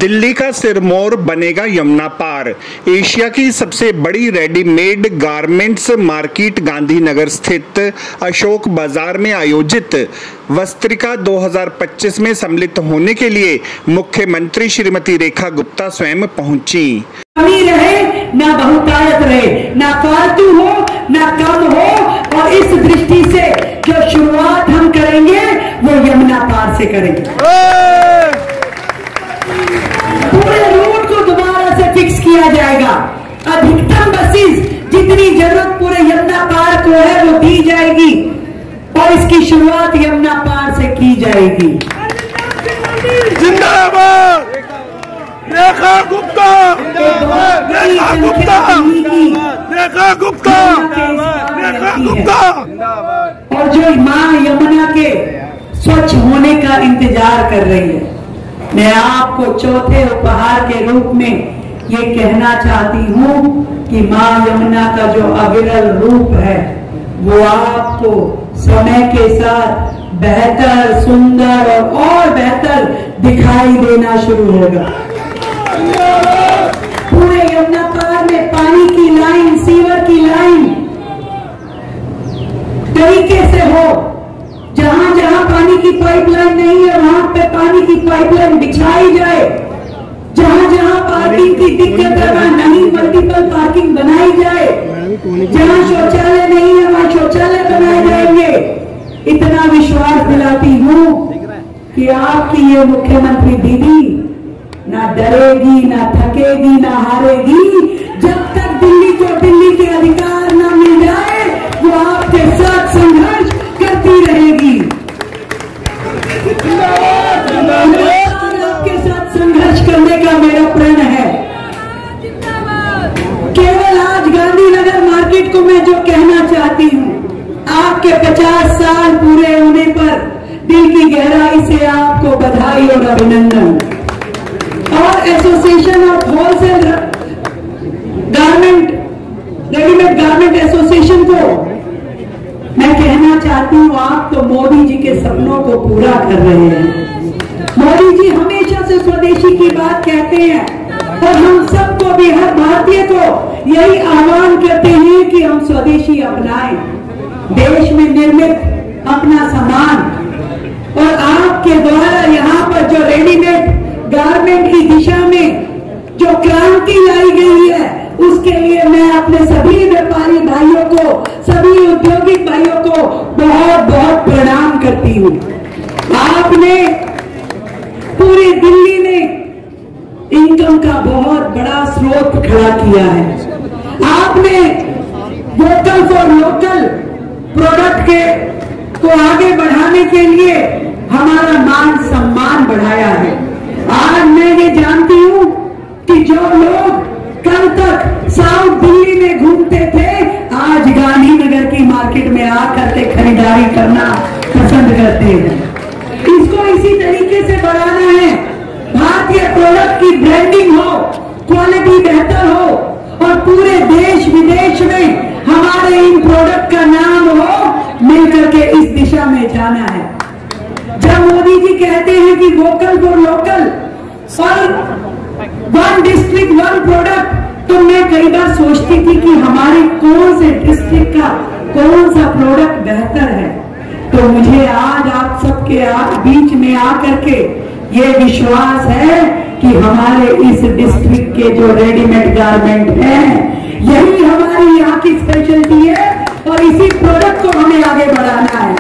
दिल्ली का सिरमौर बनेगा यमुना पार। एशिया की सबसे बड़ी रेडीमेड गारमेंट्स मार्केट गांधीनगर स्थित अशोक बाजार में आयोजित वस्त्रिका 2025 में सम्मिलित होने के लिए मुख्यमंत्री श्रीमती रेखा गुप्ता स्वयं पहुंची। कमी रहे ना बहुतायत रहे, ना फालतू हो ना कम हो, और इस दृष्टि से जो शुरुआत हम करेंगे वो यमुना पार से करेंगे। पूरे रूट को दोबारा से फिक्स किया जाएगा। अधिकतम बसेस जितनी जरूरत पूरे यमुना पार को है वो दी जाएगी और इसकी शुरुआत यमुना पार से की जाएगी। जिंदाबाद रेखा गुप्ता, रेखा गुप्ता, रेखा गुप्ता, रेखा गुप्ता। और जो मां यमुना के स्वच्छ होने का इंतजार कर रही है, मैं आपको चौथे उपहार के रूप में ये कहना चाहती हूँ कि मां यमुना का जो अविरल रूप है वो आपको समय के साथ बेहतर, सुंदर और बेहतर दिखाई देना शुरू होगा। पूरे यमुना पार में पानी की लाइन, सीवर की लाइन तरीके से हो। जहां जहां पानी की पाइपलाइन नहीं है वहां पे पानी की पाइपलाइन बिछाई जाए। जहां जहां पार्किंग की दिक्कत है वहां नहीं मल्टीपल पार्किंग बनाई जाए। जहां शौचालय नहीं है वहां शौचालय बनाए जाएंगे। इतना विश्वास दिलाती हूँ कि आपकी ये मुख्यमंत्री दीदी ना डरेगी, ना थकेगी, ना हारेगी। जब तक दिल्ली को दिल्ली के अधिकार ना मिल जाए वो आपके साथ संघर्ष करती रहेगी। आपके साथ संघर्ष करने का मेरा प्रण है। केवल आज गांधीनगर मार्केट को मैं जो कहना चाहती हूँ, आपके 50 साल पूरे होने पर दिल की गहराई से आपको बधाई और अभिनंदन। और association of wholesale garment, readymade garment association को मैं कहना चाहती हूँ, आप तो मोदी जी के सपनों को पूरा कर रहे हैं। मोदी जी हमेशा से स्वदेशी की बात कहते हैं और हम सबको भी, हर भारतीय को यही आह्वान करते हैं कि हम स्वदेशी अपनाएं, देश में निर्मित अपना सामान। और आपके द्वारा यहाँ पर जो रेडीमेड गारमेंट की दिशा में जो क्रांति लाई गई है उसके लिए मैं अपने सभी व्यापारी भाइयों को, सभी औद्योगिक भाइयों को बहुत बहुत प्रणाम करती हूँ। आपने पूरी दिल्ली में इनकम का बहुत बड़ा स्रोत खड़ा किया है। आपने वोकल फॉर लोकल प्रोडक्ट को आगे बढ़ाने के लिए हमारा मान सम्मान बढ़ाया है। आज मैं ये जानती हूँ कि जो लोग कल तक साउथ दिल्ली में घूमते थे आज गांधीनगर की मार्केट में आकर के खरीदारी करना पसंद करते हैं। इसको इसी तरीके से बढ़ाना है। भारतीय प्रोडक्ट की ब्रांडिंग हो, क्वालिटी बेहतर हो और पूरे देश विदेश में हमारे इन प्रोडक्ट का नाम हो, मिलकर के इस दिशा में जाना है। जब मोदी जी कहते हैं कि वोकल फॉर लोकल और वन डिस्ट्रिक्ट वन प्रोडक्ट, तो मैं कई बार सोचती थी कि हमारे कौन से डिस्ट्रिक्ट का कौन सा प्रोडक्ट बेहतर है। तो मुझे आज आप सबके बीच में आकर के ये विश्वास है कि हमारे इस डिस्ट्रिक्ट के जो रेडीमेड गारमेंट हैं यही हमारी यहाँ की स्पेशलिटी है और इसी प्रोडक्ट को हमें आगे बढ़ाना है।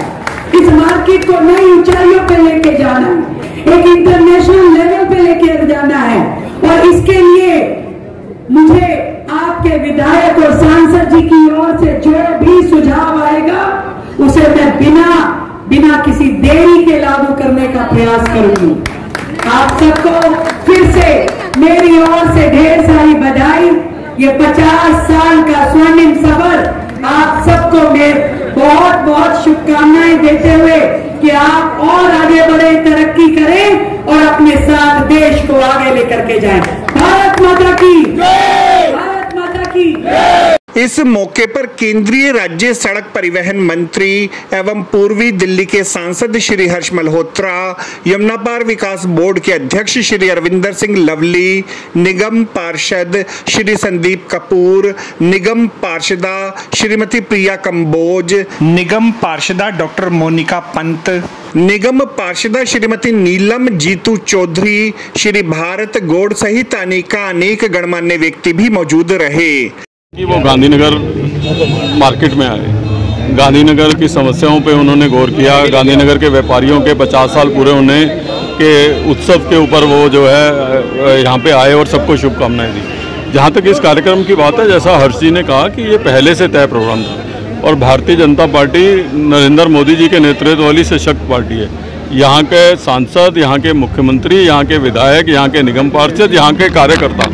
इस मार्केट को नई ऊंचाइयों पे लेके जाना है, एक इंटरनेशनल लेवल पे लेके जाना है। और इसके लिए मुझे आपके विधायक और सांसद जी की ओर से जो भी सुझाव आएगा उसे मैं बिना किसी देरी के लागू करने का प्रयास करूंगी। आप सबको फिर से मेरी ओर से ढेर सारी बधाई। ये 50 साल का स्वर्णिम सफर आप सबको मैं बहुत बहुत शुभकामनाएं देते हुए कि आप और आगे बढ़े, तरक्की करें और अपने साथ देश को आगे लेकर के जाएं। भारत माता की जय। भारत माता की जय। इस मौके पर केंद्रीय राज्य सड़क परिवहन मंत्री एवं पूर्वी दिल्ली के सांसद श्री हर्ष मल्होत्रा, यमुना पार विकास बोर्ड के अध्यक्ष श्री अरविंदर सिंह लवली, निगम पार्षद श्री संदीप कपूर, निगम पार्षदा श्रीमती प्रिया कंबोज, निगम पार्षदा डॉक्टर मोनिका पंत, निगम पार्षदा श्रीमती नीलम जीतू चौधरी, श्री भारत गौड़ सहित अनेक गणमान्य व्यक्ति भी मौजूद रहे। कि वो गांधीनगर मार्केट में आए, गांधीनगर की समस्याओं पे उन्होंने गौर किया। गांधीनगर के व्यापारियों के 50 साल पूरे होने के उत्सव के ऊपर वो जो है यहाँ पे आए और सबको शुभकामनाएं दी। जहाँ तक इस कार्यक्रम की बात है, जैसा हर्ष जी ने कहा कि ये पहले से तय प्रोग्राम था और भारतीय जनता पार्टी नरेंद्र मोदी जी के नेतृत्व वाली सशक्त पार्टी है। यहाँ के सांसद, यहाँ के मुख्यमंत्री, यहाँ के विधायक, यहाँ के निगम पार्षद, यहाँ के कार्यकर्ता,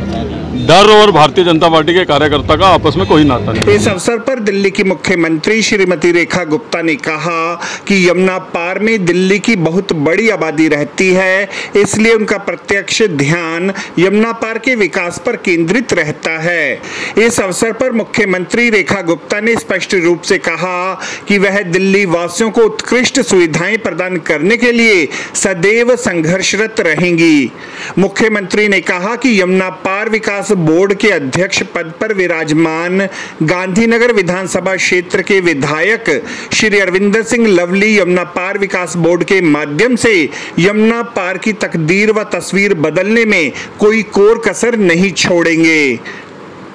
डर और भारतीय जनता पार्टी के कार्यकर्ता का आपस में कोई नाता नहीं। इस अवसर पर दिल्ली की मुख्यमंत्री श्रीमती रेखा गुप्ता ने कहा कि यमुना पार में दिल्ली की बहुत बड़ी आबादी रहती है, इसलिए उनका प्रत्यक्ष ध्यान यमुना पार के विकास पर केंद्रित रहता है। इस अवसर पर मुख्यमंत्री रेखा गुप्ता ने स्पष्ट रूप से कहा कि वह दिल्ली वासियों को उत्कृष्ट सुविधाएं प्रदान करने के लिए सदैव संघर्षरत रहेंगी। मुख्यमंत्री ने कहा कि यमुना पार विकास बोर्ड के अध्यक्ष पद पर विराजमान गांधीनगर विधानसभा क्षेत्र के विधायक श्री अरविंदर सिंह लवली यमुना पार विकास बोर्ड के माध्यम से यमुना पार की तकदीर व तस्वीर बदलने में कोई कोर कसर नहीं छोड़ेंगे।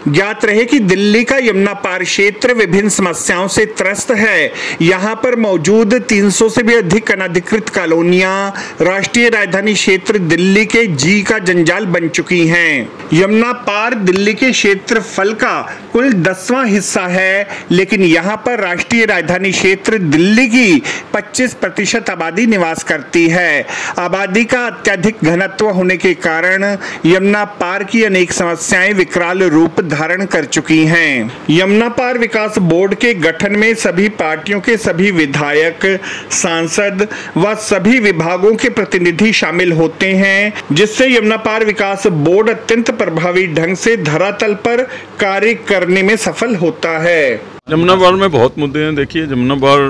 ज्ञात रहे कि दिल्ली का यमुना पार क्षेत्र विभिन्न समस्याओं से त्रस्त है। यहाँ पर मौजूद 300 से भी अधिक अनधिकृत कॉलोनियां राष्ट्रीय राजधानी क्षेत्र दिल्ली के जी का जंजाल बन चुकी हैं। यमुना पार दिल्ली के क्षेत्रफल का कुल 10वां हिस्सा है, लेकिन यहाँ पर राष्ट्रीय राजधानी क्षेत्र दिल्ली की 25% आबादी निवास करती है। आबादी का अत्यधिक घनत्व होने के कारण यमुना पार की अनेक समस्याएं विकराल रूप धारण कर चुकी हैं। यमुना पार विकास बोर्ड के गठन में सभी पार्टियों के सभी विधायक, सांसद व सभी विभागों के प्रतिनिधि शामिल होते हैं, जिससे यमुना पार विकास बोर्ड अत्यंत प्रभावी ढंग से धरातल पर कार्य करने में सफल होता है। यमुना पार में बहुत मुद्दे हैं। देखिए, यमुना पार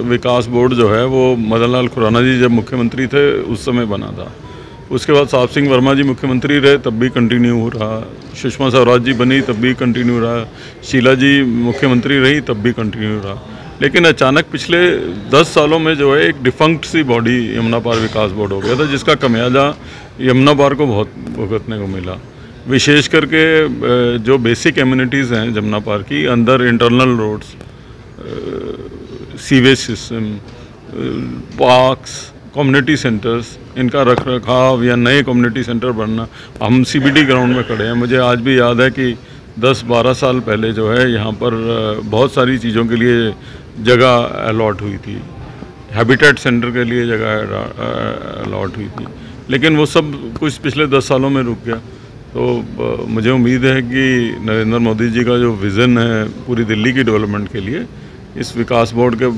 विकास बोर्ड जो है वो मदन लाल खुराना जी जब मुख्यमंत्री थे उस समय बना था। उसके बाद साहब सिंह वर्मा जी मुख्यमंत्री रहे तब भी कंटिन्यू हो रहा, सुषमा स्वराज जी बनी तब भी कंटिन्यू रहा, शीला जी मुख्यमंत्री रही तब भी कंटिन्यू रहा। लेकिन अचानक पिछले 10 सालों में जो है एक डिफंक्ट सी बॉडी यमुना पार विकास बोर्ड हो गया था, जिसका खमियाजा यमुना पार को बहुत भुगतने को मिला। विशेष करके जो बेसिक एम्यूनिटीज़ हैं यमुना पार की, अंदर internal roads, sewage system, parks, community centres, इनका रखरखाव या नए कम्युनिटी सेंटर बनना। हम सीबीडी ग्राउंड में खड़े हैं। मुझे आज भी याद है कि 10-12 साल पहले जो है यहाँ पर बहुत सारी चीज़ों के लिए जगह अलॉट हुई थी, हैबिटेट सेंटर के लिए जगह अलॉट हुई थी, लेकिन वो सब कुछ पिछले 10 सालों में रुक गया। तो मुझे उम्मीद है कि नरेंद्र मोदी जी का जो विज़न है पूरी दिल्ली की डेवलपमेंट के लिए, इस विकास बोर्ड के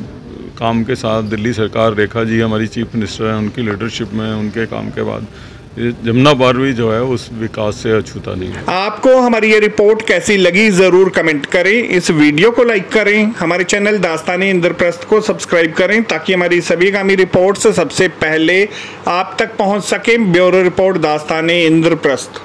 काम के साथ दिल्ली सरकार, रेखा जी हमारी चीफ मिनिस्टर हैं, उनकी लीडरशिप में, उनके काम के बाद यमुना पार भी जो है उस विकास से अछूता नहीं है। आपको हमारी ये रिपोर्ट कैसी लगी जरूर कमेंट करें, इस वीडियो को लाइक करें, हमारे चैनल दास्ताने इंद्रप्रस्थ को सब्सक्राइब करें ताकि हमारी सभी आगामी रिपोर्ट्स सबसे पहले आप तक पहुंच सके। Bureau report Dastane Indraprastha.